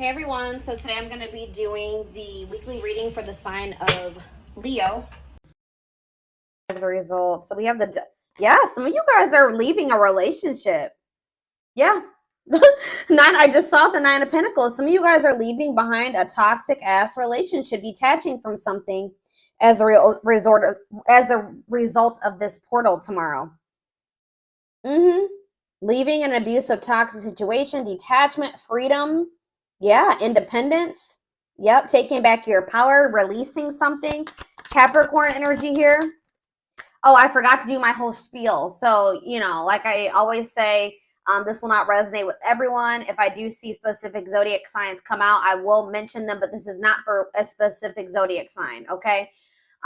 Hey everyone, so today I'm going to be doing the weekly reading for the sign of Leo. As a result, so we have the, yeah, some of you guys are leaving a relationship. Yeah. I just saw the 9 of Pentacles. Some of you guys are leaving behind a toxic ass relationship, detaching from something as a result of this portal tomorrow. Leaving an abusive, toxic situation, detachment, freedom. Yeah, independence. Yep, taking back your power, releasing something. Capricorn energy here. Oh, I forgot to do my whole spiel. So, like I always say, this will not resonate with everyone. If I do see specific zodiac signs come out, I will mention them, but this is not for a specific zodiac sign, okay?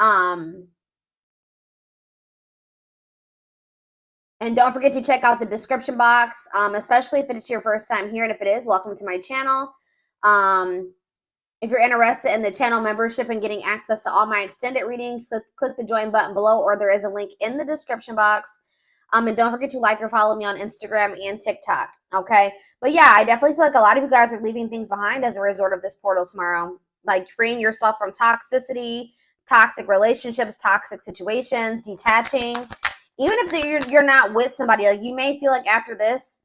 And don't forget to check out the description box, especially if it's your first time here. And if it is, welcome to my channel. If you're interested in the channel membership and getting access to all my extended readings, click the join button below, or there is a link in the description box. And don't forget to like or follow me on Instagram and TikTok, okay? But yeah, I definitely feel like a lot of you guys are leaving things behind as a result of this portal tomorrow. Like freeing yourself from toxicity, toxic relationships, toxic situations, detaching. Even if you're not with somebody, like you may feel like after this,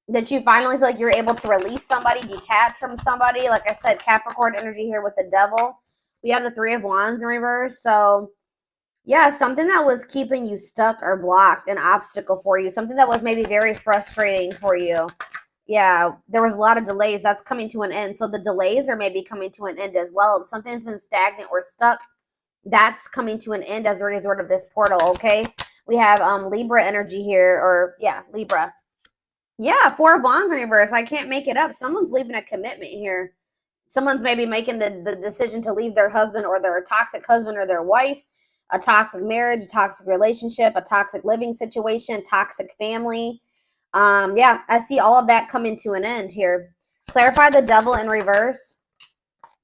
that you finally feel like you're able to release somebody, detach from somebody. Like I said, Capricorn energy here with the devil. We have the 3 of Wands in reverse. So yeah, something that was keeping you stuck or blocked, an obstacle for you, something that was maybe very frustrating for you. Yeah, there was a lot of delays. That's coming to an end. So the delays are maybe coming to an end as well. If something's been stagnant or stuck, that's coming to an end as a result of this portal, okay? We have Libra energy here, or yeah, Libra. Yeah, 4 of Wands in reverse. I can't make it up. Someone's leaving a commitment here. Someone's maybe making the decision to leave their husband or their toxic husband or their wife, a toxic marriage, a toxic relationship, a toxic living situation, toxic family. Yeah, I see all of that coming to an end here. Clarify the devil in reverse.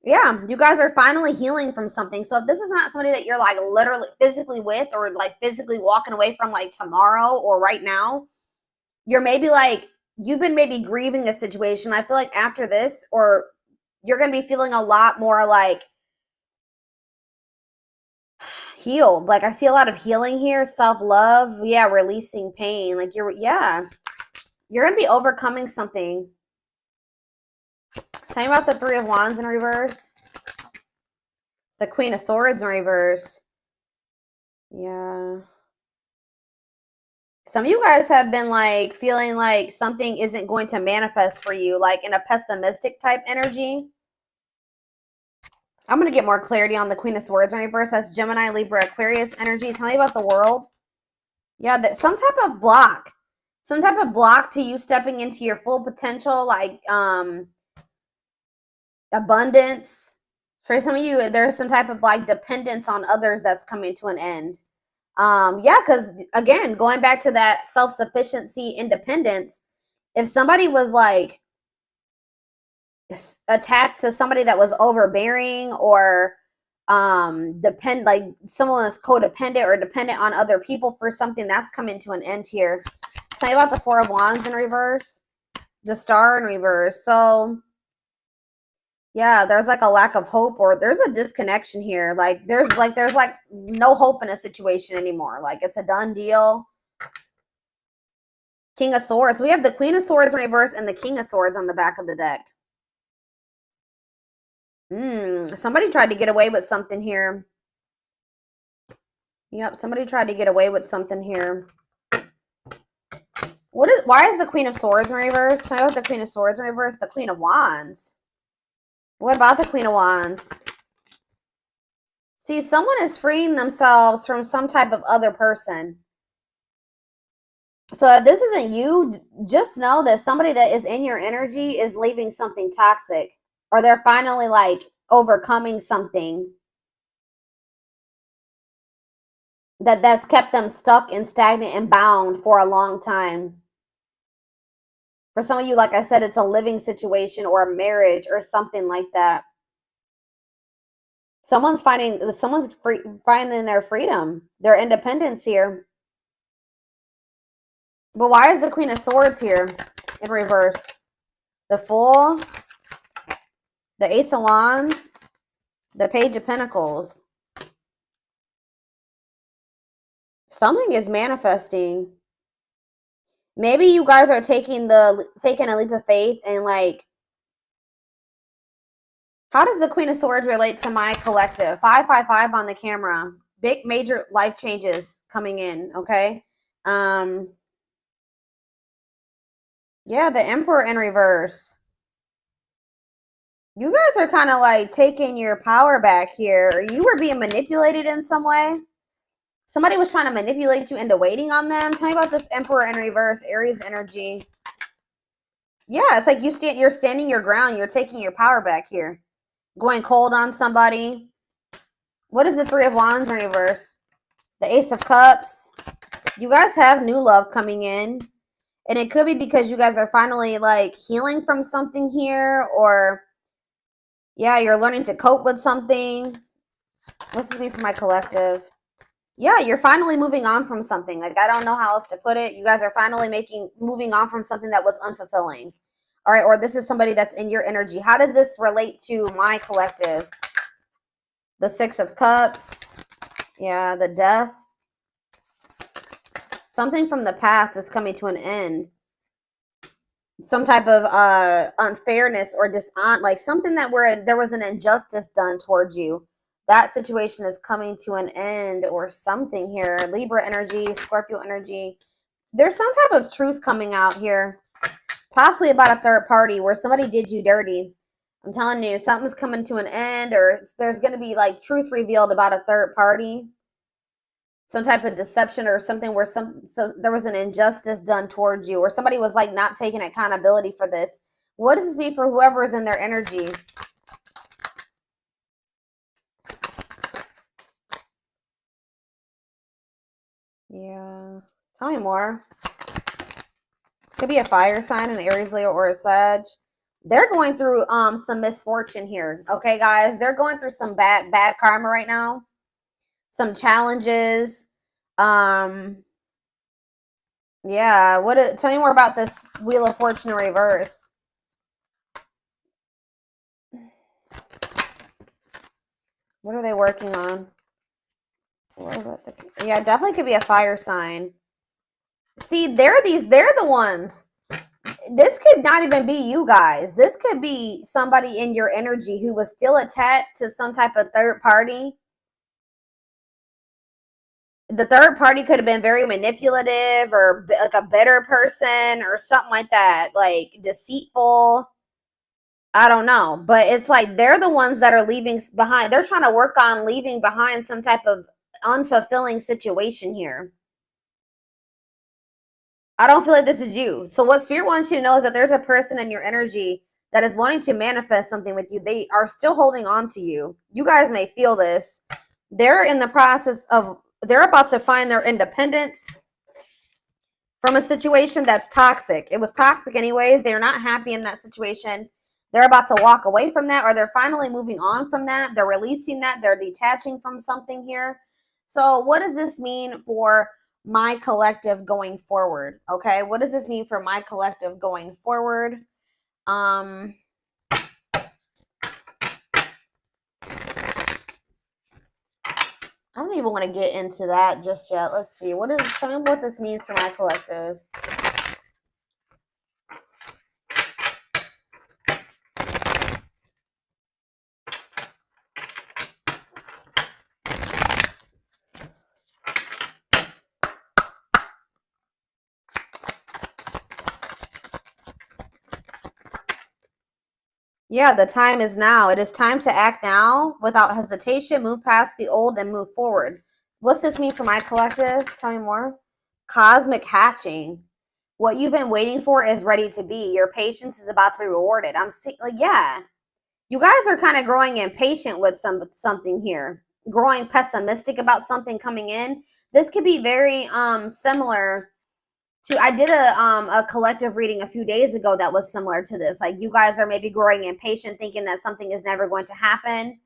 Yeah, you guys are finally healing from something. So if this is not somebody that you're like literally physically with or like physically walking away from like tomorrow or right now, you're maybe like, you've been maybe grieving a situation. I feel like after this, or you're going to be feeling a lot more like healed. Like I see a lot of healing here, self-love. Yeah, releasing pain. Like you're going to be overcoming something. Tell me about the 3 of Wands in reverse. The Queen of Swords in reverse. Yeah. Some of you guys have been like feeling like something isn't going to manifest for you, like in a pessimistic type energy. I'm going to get more clarity on the Queen of Swords in reverse. That's Gemini, Libra, Aquarius energy. Tell me about the world. Yeah, some type of block. Some type of block to you stepping into your full potential, like abundance. For some of you, there's some type of like dependence on others that's coming to an end. Yeah, because again, going back to that self-sufficiency, independence, if somebody was like attached to somebody that was overbearing or like someone was codependent or dependent on other people for something, that's coming to an end here. Tell me about the 4 of Wands in reverse, the Star in reverse. So yeah, there's like a lack of hope, or there's a disconnection here. Like there's no hope in a situation anymore. Like it's a done deal. King of Swords. We have the Queen of Swords in reverse and the King of Swords on the back of the deck. Somebody tried to get away with something here. Yep, somebody tried to get away with something here. Why is the Queen of Swords in reverse? Tell me about the Queen of Swords in reverse. The Queen of Wands. What about the Queen of Wands? See, someone is freeing themselves from some type of other person. So if this isn't you, just know that somebody that is in your energy is leaving something toxic, or they're finally like overcoming something that's kept them stuck and stagnant and bound for a long time. For some of you, like I said, it's a living situation or a marriage or something like that. Someone's finding their freedom, their independence here. But why is the Queen of Swords here in reverse? The Fool. The Ace of Wands, the Page of Pentacles. Something is manifesting. Maybe you guys are taking a leap of faith and like, how does the Queen of Swords relate to my collective? 555 on the camera. Big major life changes coming in, okay? Yeah, the Emperor in reverse. You guys are kind of like taking your power back here. You were being manipulated in some way. Somebody was trying to manipulate you into waiting on them. Tell me about this Emperor in reverse, Aries energy. Yeah, it's like you're standing your ground. You're taking your power back here. Going cold on somebody. What is the Three of Wands in reverse? The Ace of Cups. You guys have new love coming in. And it could be because you guys are finally like healing from something here, or yeah, you're learning to cope with something. What's this mean for my collective? Yeah, you're finally moving on from something. Like, I don't know how else to put it. You guys are finally moving on from something that was unfulfilling. All right, or this is somebody that's in your energy. How does this relate to my collective? The Six of Cups. Yeah, the Death. Something from the past is coming to an end. Some type of unfairness or like something that there was an injustice done towards you. That situation is coming to an end or something here. Libra energy, Scorpio energy. There's some type of truth coming out here. Possibly about a third party where somebody did you dirty. I'm telling you, something's coming to an end, or there's going to be like truth revealed about a third party. Some type of deception or something where so there was an injustice done towards you, or somebody was like not taking accountability for this. What does this mean for whoever is in their energy? Yeah. Tell me more. Could be a fire sign, an Aries, Leo, or a Sag. They're going through some misfortune here. Okay, guys? They're going through some bad karma right now. Some challenges. Yeah, tell me more about this Wheel of Fortune in reverse. What are they working on? Yeah, definitely could be a fire sign. See, they're the ones. This could not even be you guys. This could be somebody in your energy who was still attached to some type of third party. The third party could have been very manipulative or like a better person or something like that, like deceitful. I don't know, but it's like they're the ones that are leaving behind. They're trying to work on leaving behind some type of unfulfilling situation here. I don't feel like this is you. So what Spirit wants you to know is that there's a person in your energy that is wanting to manifest something with you. They are still holding on to you. You guys may feel this. They're in the process of, they're about to find their independence from a situation that's toxic. It was toxic anyways. They're not happy in that situation. They're about to walk away from that, or they're finally moving on from that. They're releasing that. They're detaching from something here. So what does this mean for my collective going forward? Okay, what does this mean for my collective going forward? I don't even want to get into that just yet. Let's see. Tell me what this means for my collective. Yeah, the time is now. It is time to act now without hesitation. Move past the old and move forward. What's this mean for my collective? Tell me more. Cosmic hatching. What you've been waiting for is ready to be. Your patience is about to be rewarded. I'm seeing, like, yeah. You guys are kind of growing impatient with something here. Growing pessimistic about something coming in. This could be very similar to, I did a collective reading a few days ago that was similar to this. Like, you guys are maybe growing impatient, thinking that something is never going to happen.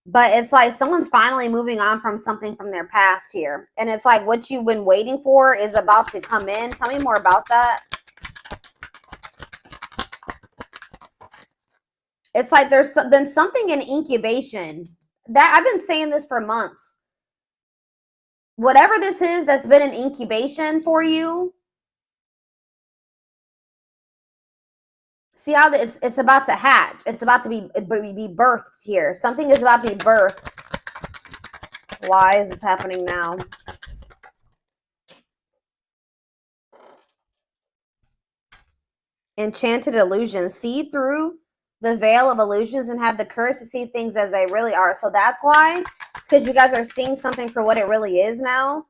But it's like someone's finally moving on from something from their past here. And it's like what you've been waiting for is about to come in. Tell me more about that. It's like there's been something in incubation. That I've been saying this for months. Whatever this is that's been in incubation for you, see how it's about to hatch. It's about to be birthed here. Something is about to be birthed. Why is this happening now? Enchanted illusions. See through the veil of illusions and have the courage to see things as they really are. So that's why. It's because you guys are seeing something for what it really is now.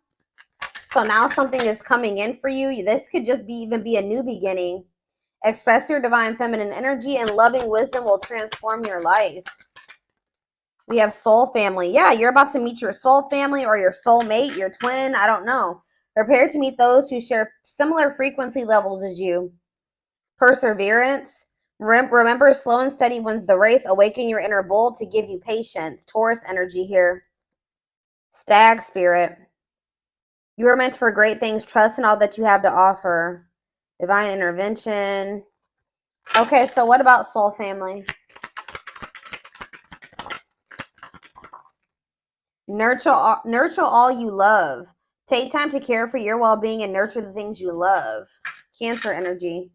So now something is coming in for you. This could just even be a new beginning. Express your divine feminine energy and loving wisdom will transform your life. We have soul family. Yeah, you're about to meet your soul family or your soulmate, your twin. I don't know. Prepare to meet those who share similar frequency levels as you. Perseverance. Remember, slow and steady wins the race. Awaken your inner bull to give you patience. Taurus energy here. Stag spirit. You are meant for great things. Trust in all that you have to offer. Divine intervention. Okay, so what about soul family? Nurture all you love. Take time to care for your well-being and nurture the things you love. Cancer energy.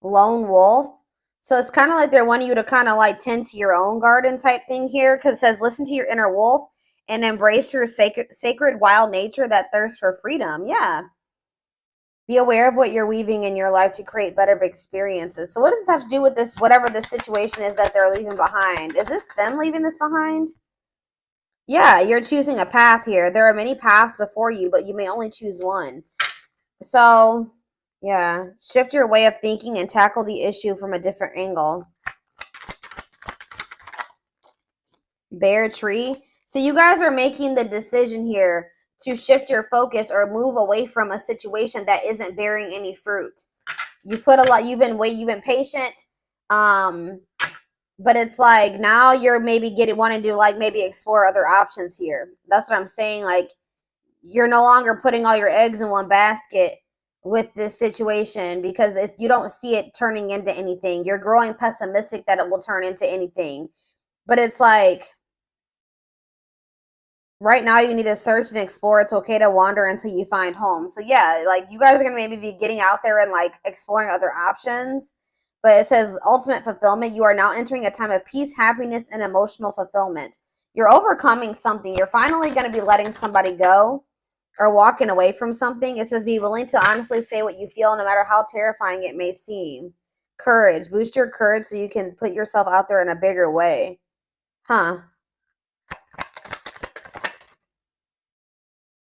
Lone wolf. So it's kind of like they're wanting you to kind of like tend to your own garden type thing here, because it says listen to your inner wolf and embrace your sacred wild nature that thirsts for freedom. Yeah. Be aware of what you're weaving in your life to create better experiences. So what does this have to do with this, whatever the situation is that they're leaving behind? Is this them leaving this behind? Yeah, you're choosing a path here. There are many paths before you, but you may only choose one. So, yeah, shift your way of thinking and tackle the issue from a different angle. Bear tree. So you guys are making the decision here to shift your focus or move away from a situation that isn't bearing any fruit. You've put a lot, you've been patient. But it's like now you're maybe wanting to like maybe explore other options here. That's what I'm saying. Like you're no longer putting all your eggs in one basket with this situation because you don't see it turning into anything. You're growing pessimistic that it will turn into anything. But it's like right now you need to search and explore. It's okay to wander until you find home. So yeah, like you guys are going to maybe be getting out there and like exploring other options. But it says ultimate fulfillment. You are now entering a time of peace, happiness, and emotional fulfillment. You're overcoming something. You're finally going to be letting somebody go or walking away from something. It says be willing to honestly say what you feel no matter how terrifying it may seem. Courage. Boost your courage so you can put yourself out there in a bigger way. Huh.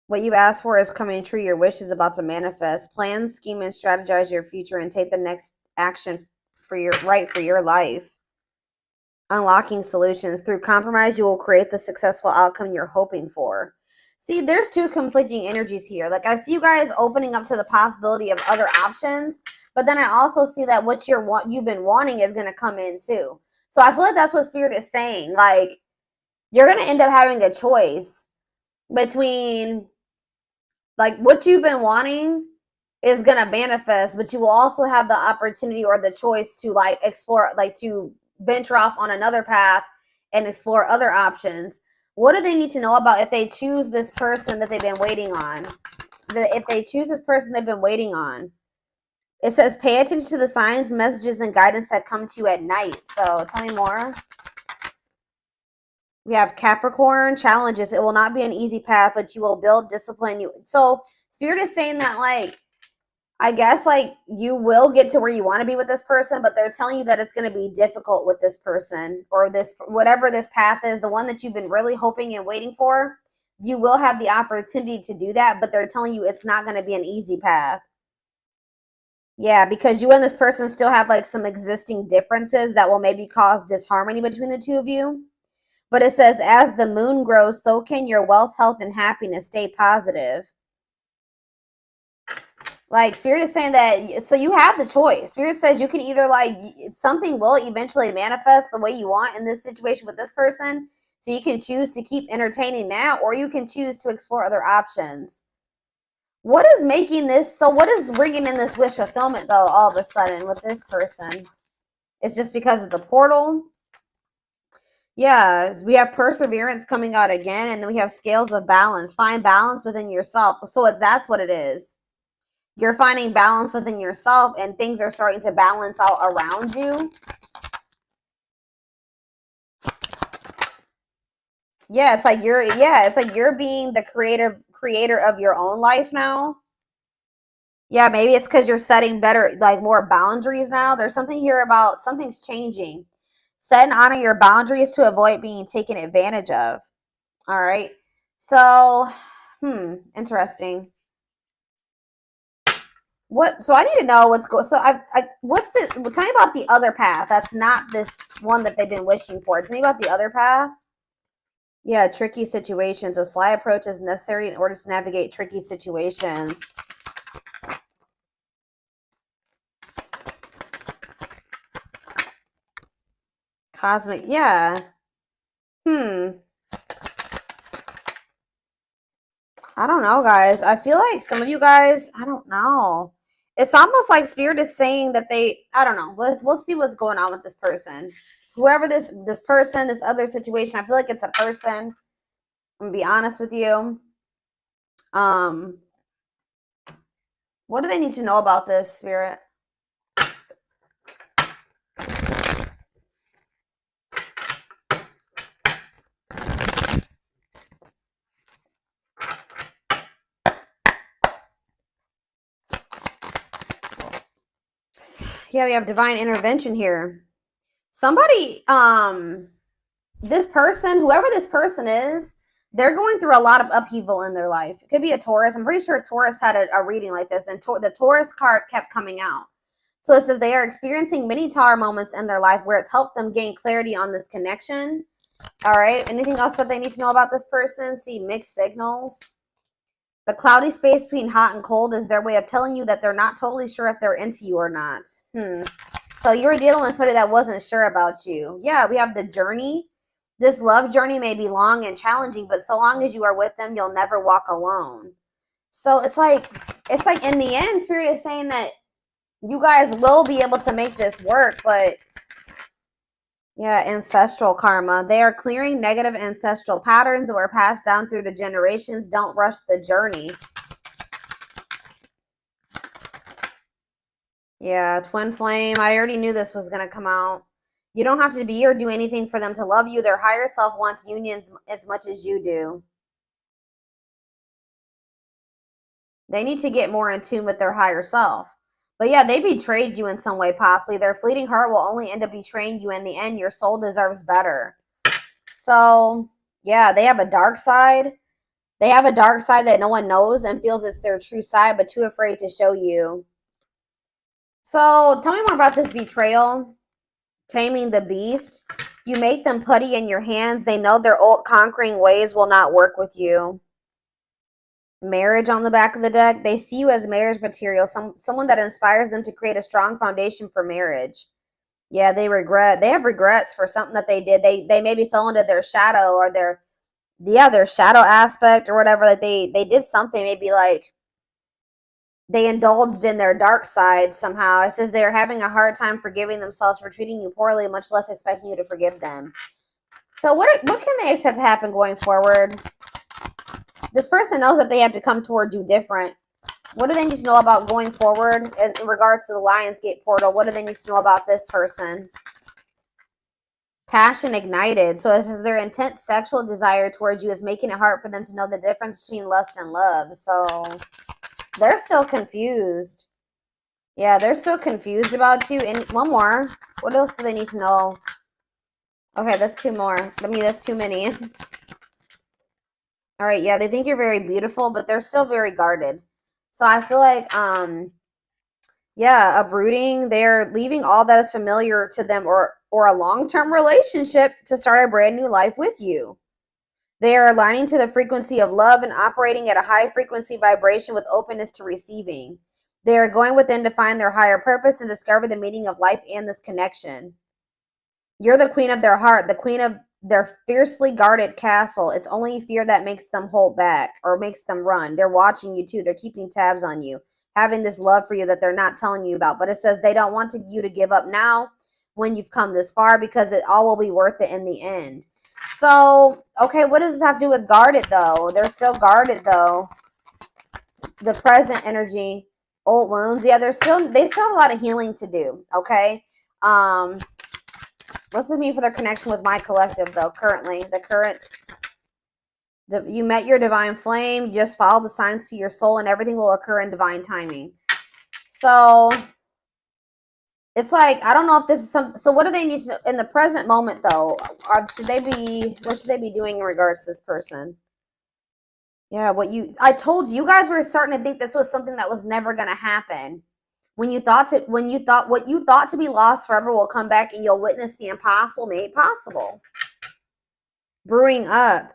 What you've asked for is coming true. Your wish is about to manifest. Plan, scheme, and strategize your future and take the next action for your life. Unlocking solutions. Through compromise, you will create the successful outcome you're hoping for. See, there's two conflicting energies here. Like I see you guys opening up to the possibility of other options, but then I also see that what you've been wanting is going to come in too. So I feel like that's what Spirit is saying. Like you're going to end up having a choice between like what you've been wanting is going to manifest, but you will also have the opportunity or the choice to like explore, like to venture off on another path and explore other options. What do they need to know about if they choose this person that they've been waiting on? If they choose this person they've been waiting on. It says pay attention to the signs, messages, and guidance that come to you at night. So tell me more. We have Capricorn challenges. It will not be an easy path, but you will build discipline. So Spirit is saying that like, I guess like you will get to where you want to be with this person, but they're telling you that it's going to be difficult with this person or this, whatever this path is, the one that you've been really hoping and waiting for. You will have the opportunity to do that, but they're telling you it's not going to be an easy path. Yeah, because you and this person still have like some existing differences that will maybe cause disharmony between the two of you. But it says, as the moon grows, so can your wealth, health, and happiness. Stay positive. Like, Spirit is saying that, so you have the choice. Spirit says you can either, like, something will eventually manifest the way you want in this situation with this person. So you can choose to keep entertaining that, or you can choose to explore other options. What is making this, so what is bringing in this wish fulfillment, though, all of a sudden with this person? It's just because of the portal. Yeah, we have perseverance coming out again, and then we have scales of balance. Find balance within yourself. So that's what it is. You're finding balance within yourself, and things are starting to balance out around you. Yeah, it's like you're being the creator of your own life now. Yeah, maybe it's because you're setting better, like more boundaries now. There's something here about something's changing. Set and honor your boundaries to avoid being taken advantage of. All right. So, interesting. So I need to know what's going. So what's this? Tell me about the other path. That's not this one that they've been wishing for. Tell me about the other path. Yeah, tricky situations. A sly approach is necessary in order to navigate tricky situations. Cosmic, yeah. I don't know, guys. I feel like some of you guys, I don't know. It's almost like Spirit is saying that I don't know. We'll see what's going on with this person. Whoever this person, this other situation, I feel like it's a person. I'm gonna be honest with you. What do they need to know about this, Spirit? Yeah, we have divine intervention here. Somebody, this person, whoever this person is, they're going through a lot of upheaval in their life. It could be a Taurus. I'm pretty sure Taurus had a reading like this, and the Taurus card kept coming out. So it says they are experiencing many Tower moments in their life where it's helped them gain clarity on this connection. All right. Anything else that they need to know about this person? See mixed signals. The cloudy space between hot and cold is their way of telling you that they're not totally sure if they're into you or not. So you were dealing with somebody that wasn't sure about you. Yeah, we have the journey. This love journey may be long and challenging, but so long as you are with them, you'll never walk alone. So it's like in the end, Spirit is saying that you guys will be able to make this work, but yeah, ancestral karma. They are clearing negative ancestral patterns that were passed down through the generations. Don't rush the journey. Yeah, twin flame. I already knew this was going to come out. You don't have to be or do anything for them to love you. Their higher self wants unions as much as you do. They need to get more in tune with their higher self. But yeah, they betrayed you in some way, possibly. Their fleeting heart will only end up betraying you in the end. Your soul deserves better. So, yeah, they have a dark side. They have a dark side that no one knows and feels it's their true side, but too afraid to show you. So, tell me more about this betrayal. Taming the beast. You make them putty in your hands. They know their old conquering ways will not work with you. Marriage on the back of the deck. They see you as marriage material, someone that inspires them to create a strong foundation for marriage. Yeah, they have regrets for something that they did. They maybe fell into their shadow or their shadow aspect or whatever. Like they did something, maybe like they indulged in their dark side somehow. It says they're having a hard time forgiving themselves for treating you poorly, much less expecting you to forgive them. So what can they expect to happen going forward? This person knows that they have to come toward you different. What do they need to know about going forward in regards to the Lionsgate portal? What do they need to know about this person? Passion ignited. So it says their intense sexual desire towards you is making it hard for them to know the difference between lust and love. So they're still confused. Yeah, they're still confused about you. And one more. What else do they need to know? Okay, that's two more. I mean, that's too many. All right, yeah, they think you're very beautiful, but they're still very guarded. So I feel like, yeah, uprooting. They're leaving all that is familiar to them or a long-term relationship to start a brand new life with you. They are aligning to the frequency of love and operating at a high frequency vibration with openness to receiving. They are going within to find their higher purpose and discover the meaning of life and this connection. You're the queen of their heart, the queen of their fiercely guarded castle. It's only fear that makes them hold back or makes them run. They're watching you too. They're keeping tabs on you, having this love for you that they're not telling you about. But it says they don't want you to give up now, when you've come this far, because it all will be worth it in the end. So, okay, what does this have to do with guarded, though? They're still guarded, though. The present energy, old wounds. Yeah, they still have a lot of healing to do, okay? What's this mean for their connection with my collective, though, currently? The current, you met your divine flame. You just follow the signs to your soul, and everything will occur in divine timing. So it's like, I don't know if this is some, so what do they need to, in the present moment, though? What should they be doing in regards to this person? Yeah, I told you, you guys were starting to think this was something that was never going to happen. What you thought to be lost forever will come back, and you'll witness the impossible made possible. Brewing up.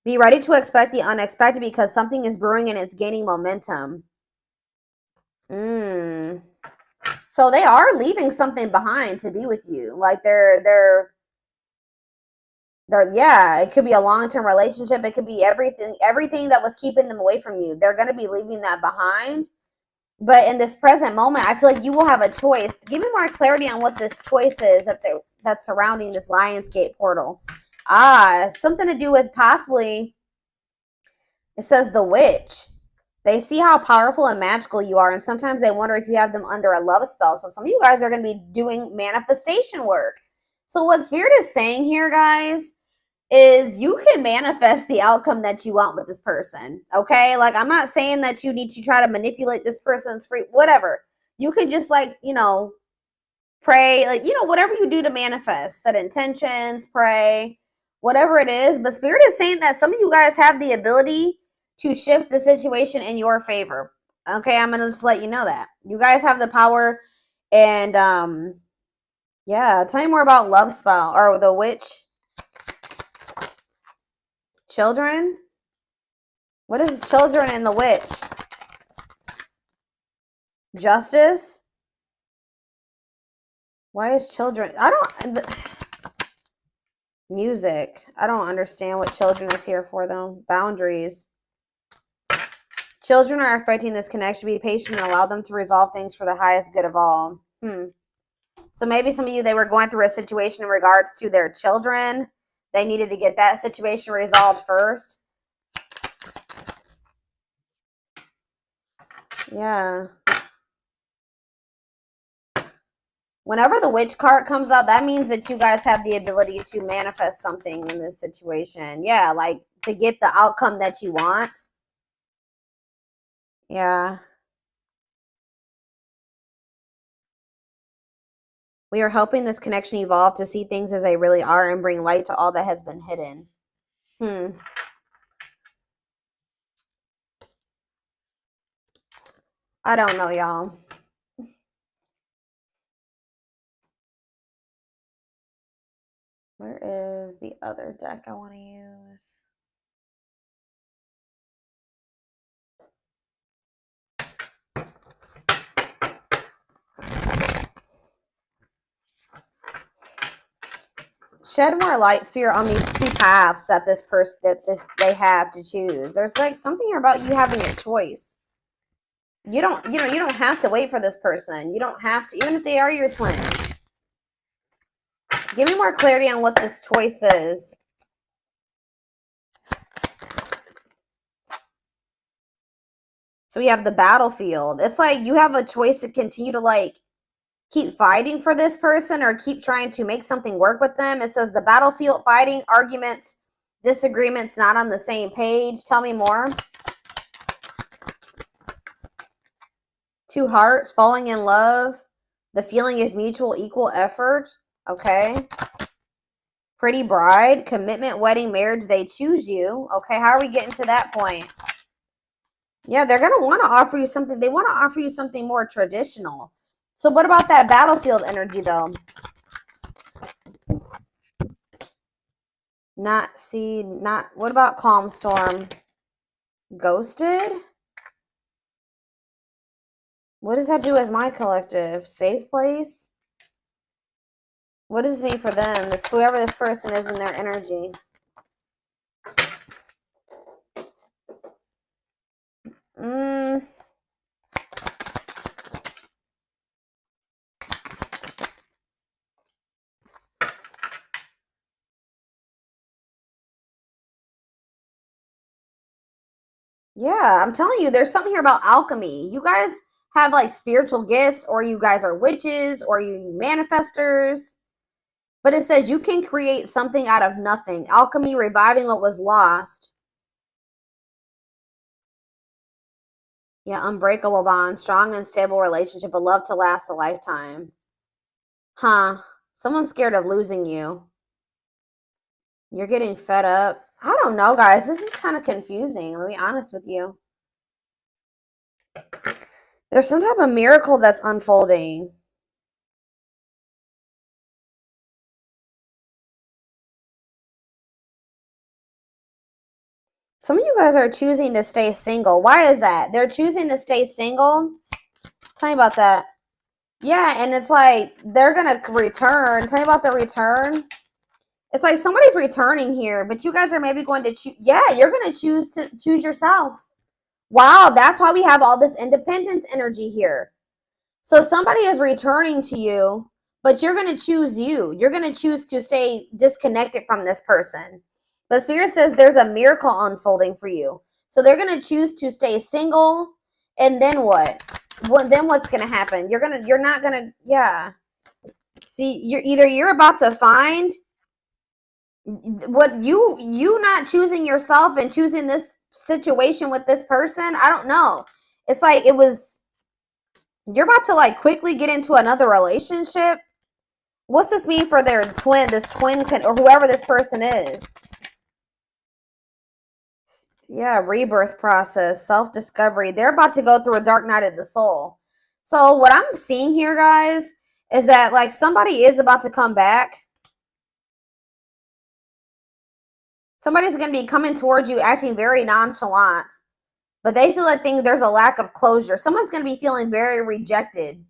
Be ready to expect the unexpected, because something is brewing and it's gaining momentum. So they are leaving something behind to be with you. Like they're yeah, it could be a long-term relationship. It could be everything that was keeping them away from you. They're going to be leaving that behind. But in this present moment, I feel like you will have a choice. Give me more clarity on what this choice is that's surrounding this Lionsgate portal. Something to do with possibly, it says the witch. They see how powerful and magical you are, and sometimes they wonder if you have them under a love spell. So some of you guys are going to be doing manifestation work. So what Spirit is saying here, guys, is you can manifest the outcome that you want with this person, okay? Like, I'm not saying that you need to try to manipulate this person's free, whatever. You can just, like, you know, pray, like, you know, whatever you do to manifest, set intentions, pray, whatever it is. But Spirit is saying that some of you guys have the ability to shift the situation in your favor. Okay, I'm gonna just let you know that you guys have the power. And yeah, tell me more about love spell or the witch. Children. What is children and the witch? Justice. Why is children? Music. I don't understand what children is here for, though. Boundaries. Children are affecting this connection. Be patient and allow them to resolve things for the highest good of all. So maybe some of you, they were going through a situation in regards to their children. They needed to get that situation resolved first. Yeah. Whenever the witch card comes out, that means that you guys have the ability to manifest something in this situation. Yeah, like to get the outcome that you want. Yeah. We are helping this connection evolve to see things as they really are and bring light to all that has been hidden. I don't know, y'all. Where is the other deck I want to use? Shed more light, Spirit, on these two paths that they have to choose. There's like something here about you having a choice. You don't have to wait for this person. You don't have to, even if they are your twin. Give me more clarity on what this choice is. So we have the battlefield. It's like you have a choice to continue to like keep fighting for this person or keep trying to make something work with them. It says the battlefield, fighting, arguments, disagreements, not on the same page. Tell me more. Two hearts, falling in love. The feeling is mutual, equal effort. Okay. Pretty bride, commitment, wedding, marriage, they choose you. Okay, how are we getting to that point? Yeah, they're going to want to offer you something. They want to offer you something more traditional. So what about that battlefield energy, though? What about calm storm? Ghosted? What does that do with my collective? Safe place? What does this mean for them? Whoever this person is in their energy. Yeah, I'm telling you, there's something here about alchemy. You guys have like spiritual gifts, or you guys are witches, or you manifestors. But it says you can create something out of nothing. Alchemy, reviving what was lost. Yeah, unbreakable bond, strong and stable relationship, a love to last a lifetime. Huh. Someone's scared of losing you. You're getting fed up. I don't know, guys. This is kind of confusing. I'll be honest with you. There's some type of miracle that's unfolding. Some of you guys are choosing to stay single. Why is that? They're choosing to stay single. Tell me about that. Yeah, and it's like they're going to return. Tell me about the return. It's like somebody's returning here, but you guys are maybe going to choose. Yeah, you're going to choose yourself. Wow, that's why we have all this independence energy here. So somebody is returning to you, but you're going to choose you. You're going to choose to stay disconnected from this person. But Spirit says there's a miracle unfolding for you. So they're going to choose to stay single. And then what? Then what's going to happen? You're not going to, yeah. See, you're about to find what you not choosing yourself and choosing this situation with this person. I don't know. It's like you're about to like quickly get into another relationship. What's this mean for this twin or whoever this person is? Yeah, rebirth process, self-discovery. They're about to go through a dark night of the soul. So what I'm seeing here, guys, is that like somebody is about to come back. Somebody's going to be coming towards you acting very nonchalant, but they feel like there's a lack of closure. Someone's going to be feeling very rejected,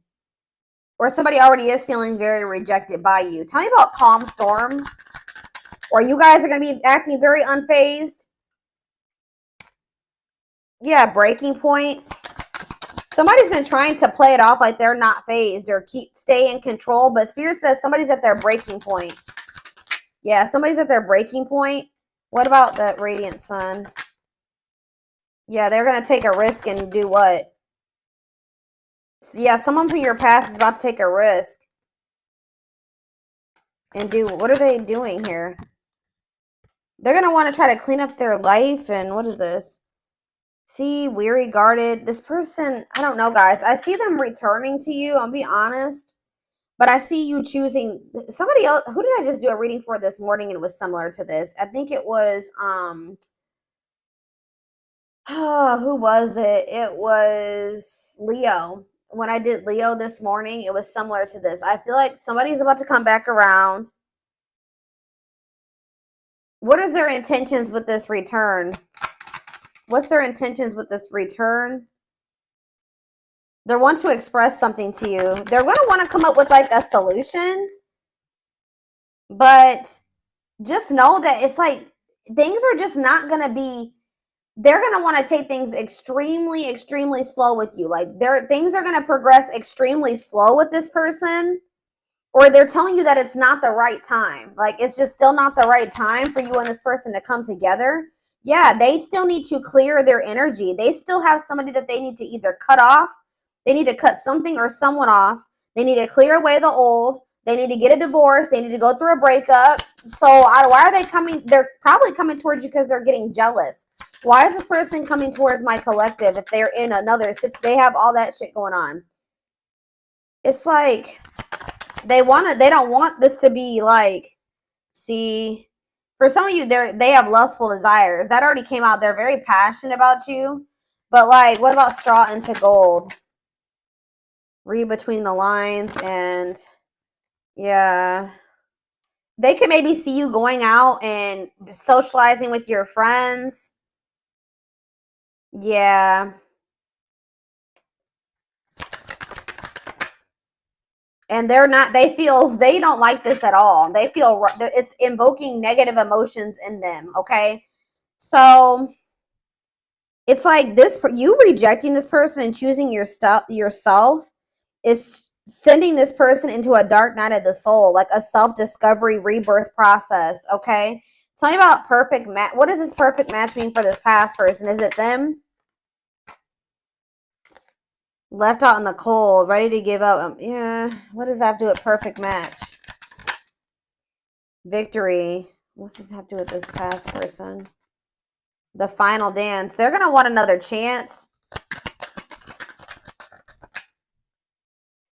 or somebody already is feeling very rejected by you. Tell me about calm storm, or you guys are going to be acting very unfazed. Yeah, breaking point. Somebody's been trying to play it off like they're not phased or stay in control, but Spirit says somebody's at their breaking point. Yeah, somebody's at their breaking point. What about that radiant sun? Yeah, they're going to take a risk and do what? Yeah, someone from your past is about to take a risk. And what are they doing here? They're going to want to try to clean up their life. And what is this? See, weary, guarded. This person, I don't know, guys. I see them returning to you. I'll be honest. But I see you choosing somebody else. Who did I just do a reading for this morning? And it was similar to this. I think it was, who was it? It was Leo. When I did Leo this morning, it was similar to this. I feel like somebody's about to come back around. What is their intentions with this return? What's their intentions with this return? They want to express something to you. They're going to want to come up with like a solution. But just know that it's like things are just not going to be, they're going to want to take things extremely, extremely slow with you. Like things are going to progress extremely slow with this person. Or they're telling you that it's not the right time. Like, it's just still not the right time for you and this person to come together. Yeah, they still need to clear their energy. They still have somebody that they need to either cut off. They need to cut something or someone off. They need to clear away the old. They need to get a divorce. They need to go through a breakup. So why are they coming? They're probably coming towards you because they're getting jealous. Why is this person coming towards my collective if they're in another? They have all that shit going on. It's like they don't want this to be like, see, for some of you, they have lustful desires. That already came out. They're very passionate about you. But like, what about straw into gold? Read between the lines, and yeah. They could maybe see you going out and socializing with your friends. Yeah. And they don't like this at all. They feel it's invoking negative emotions in them. Okay. So it's like you rejecting this person and choosing yourself is sending this person into a dark night of the soul, like a self-discovery rebirth process. Okay. Tell me about perfect match. What does this perfect match mean for this past person? Is it them? Left out in the cold, ready to give up. Yeah, what does that have to do with perfect match? Victory. What's this have to do with this past person? The final dance. They're going to want another chance.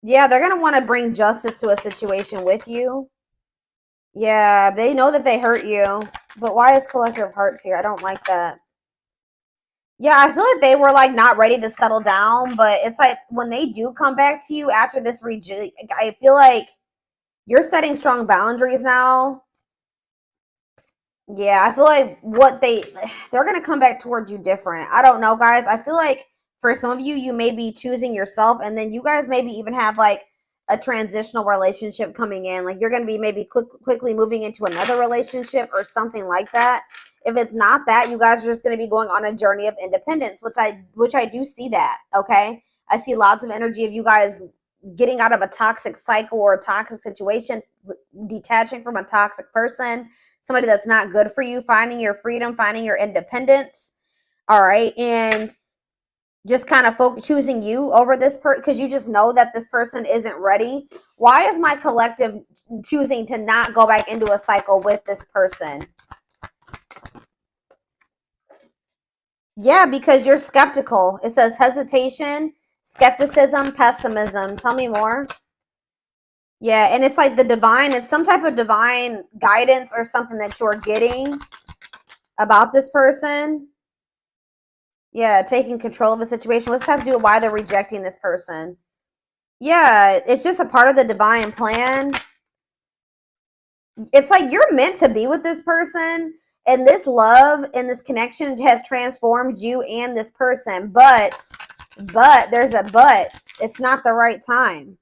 Yeah, they're going to want to bring justice to a situation with you. Yeah, they know that they hurt you. But why is Collector of Hearts here? I don't like that. Yeah, I feel like they were like not ready to settle down, but it's like when they do come back to you after this I feel like you're setting strong boundaries now. Yeah, I feel like they're going to come back towards you different. I don't know, guys. I feel like for some of you, you may be choosing yourself, and then you guys maybe even have like a transitional relationship coming in. Like you're going to be maybe quickly moving into another relationship or something like that. If it's not that, you guys are just going to be going on a journey of independence, which I do see that, okay? I see lots of energy of you guys getting out of a toxic cycle or a toxic situation, detaching from a toxic person, somebody that's not good for you, finding your freedom, finding your independence, all right? And just kind of choosing you over this person because you just know that this person isn't ready. Why is my collective choosing to not go back into a cycle with this person? Yeah, because you're skeptical. It says hesitation, skepticism, pessimism. Tell me more. Yeah, and it's like the divine, it's some type of divine guidance or something that you're getting about this person. Yeah, taking control of a situation. What's have to do with why they're rejecting this person? Yeah, it's just a part of the divine plan. It's like you're meant to be with this person, and this love and this connection has transformed you and this person. But there's a but. It's not the right time.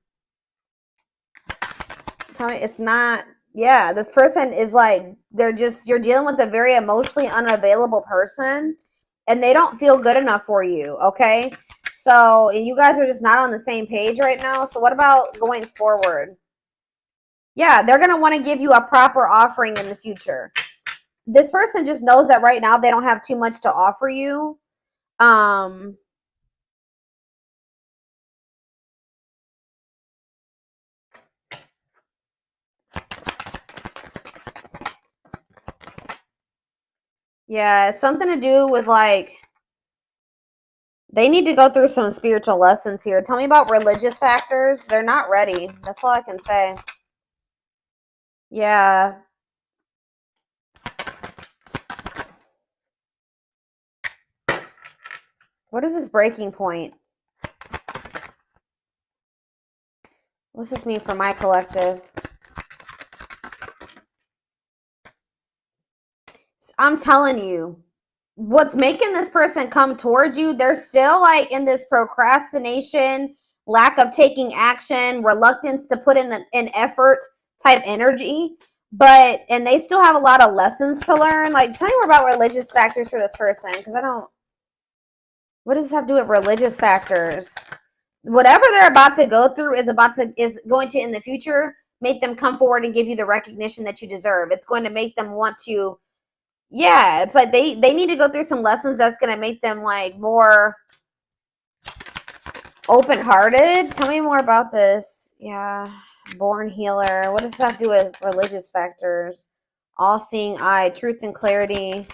Tell me, it's not. Yeah, this person is like you're dealing with a very emotionally unavailable person, and they don't feel good enough for you. Okay, so you guys are just not on the same page right now. So what about going forward? Yeah, they're going to want to give you a proper offering in the future. This person just knows that right now they don't have too much to offer you. Yeah, it's something to do with like they need to go through some spiritual lessons here. Tell me about religious factors. They're not ready. That's all I can say. Yeah. What is this breaking point? What's this mean for my collective? I'm telling you, what's making this person come towards you, they're still like in this procrastination, lack of taking action, reluctance to put in an effort type energy. And they still have a lot of lessons to learn. Like, tell me more about religious factors for this person, because I don't. What does this have to do with religious factors? Whatever they're about to go through is going to in the future make them come forward and give you the recognition that you deserve. It's going to make them want to. Yeah, it's like they need to go through some lessons that's going to make them like more open-hearted. Tell me more about this. Yeah, born healer. What does that have to do with religious factors? All-seeing eye, truth and clarity.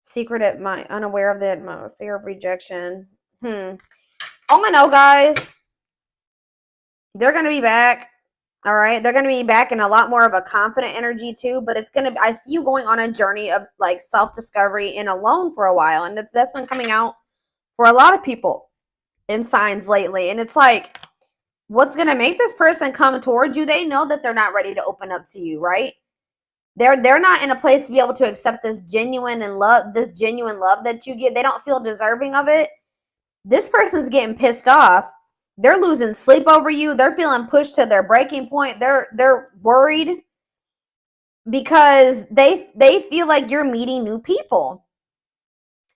Secret at my unaware of the fear of rejection. All I know, guys, they're going to be back. All right, they're going to be back in a lot more of a confident energy too, but it's going to I see you going on a journey of like self-discovery and alone for a while, and that's been coming out for a lot of people in signs lately. And it's like, what's going to make this person come towards you? They know that they're not ready to open up to you, right? They're not in a place to be able to accept this genuine love that you get. They don't feel deserving of it. This person's getting pissed off. They're losing sleep over you. They're feeling pushed to their breaking point. They're worried because they feel like you're meeting new people.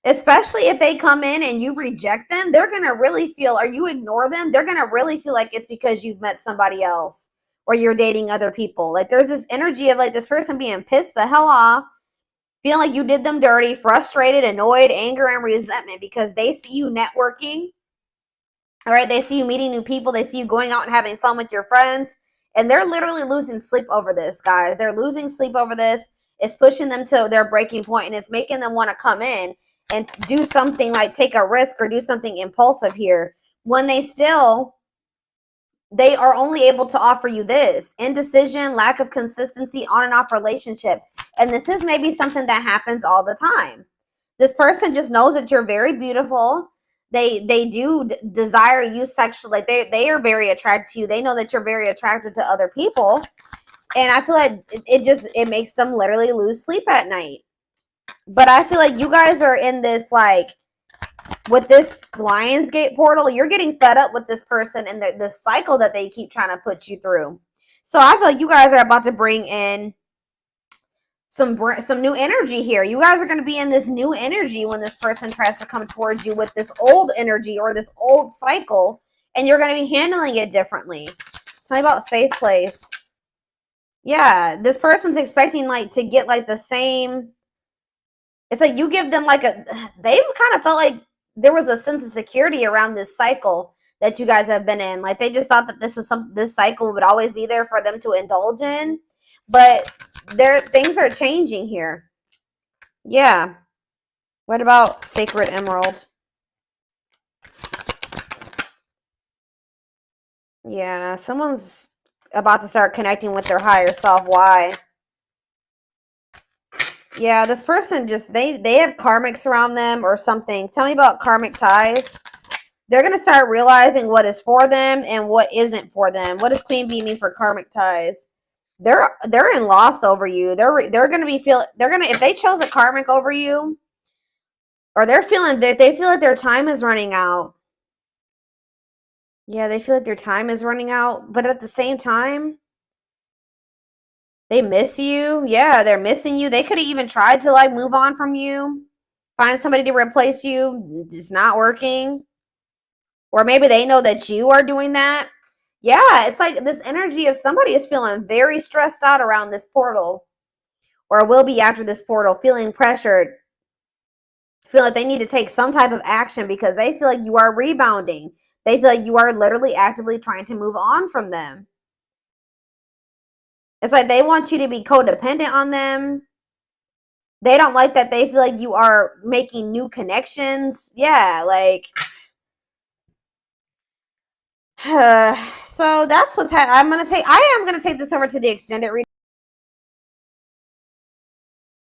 Especially if they come in and you reject them, they're going to really feel, or you ignore them, they're going to really feel like it's because you've met somebody else or you're dating other people. Like there's this energy of like this person being pissed the hell off, feeling like you did them dirty, frustrated, annoyed, anger, and resentment because they see you networking All right, they see you meeting new people. They see you going out and having fun with your friends. And they're literally losing sleep over this, guys. They're losing sleep over this. It's pushing them to their breaking point, and it's making them want to come in and do something like take a risk or do something impulsive here when they are only able to offer you this: indecision, lack of consistency, on and off relationship. And this is maybe something that happens all the time. This person just knows that you're very beautiful. They do desire you sexually. Like they are very attracted to you. They know that you're very attracted to other people. And I feel like it makes them literally lose sleep at night. But I feel like you guys are in this, like, with this Lionsgate portal, you're getting fed up with this person and the cycle that they keep trying to put you through. So I feel like you guys are about to bring in some new energy here. You guys are going to be in this new energy when this person tries to come towards you with this old energy or this old cycle, and you're going to be handling it differently. Tell me about safe place. Yeah, this person's expecting like to get like the same. It's like you give them like they kind of felt like there was a sense of security around this cycle that you guys have been in. Like they just thought that this cycle would always be there for them to indulge in. But things are changing here. Yeah. What about Sacred Emerald? Yeah, someone's about to start connecting with their higher self. Why? Yeah, this person just, they have karmics around them or something. Tell me about karmic ties. They're going to start realizing what is for them and what isn't for them. What does Queen Bee mean for karmic ties? They're in loss over you. They're going to be if they chose a karmic over you, or they feel like their time is running out. Yeah, they feel like their time is running out, but at the same time, they miss you. Yeah, they're missing you. They could have even tried to like move on from you, find somebody to replace you. It's not working. Or maybe they know that you are doing that. Yeah, it's like this energy of somebody is feeling very stressed out around this portal, or will be after this portal, feeling pressured, feel like they need to take some type of action because they feel like you are rebounding. They feel like you are literally actively trying to move on from them. It's like they want you to be codependent on them. They don't like that they feel like you are making new connections. Yeah, like so that's what's I am gonna take this over to the extended reading.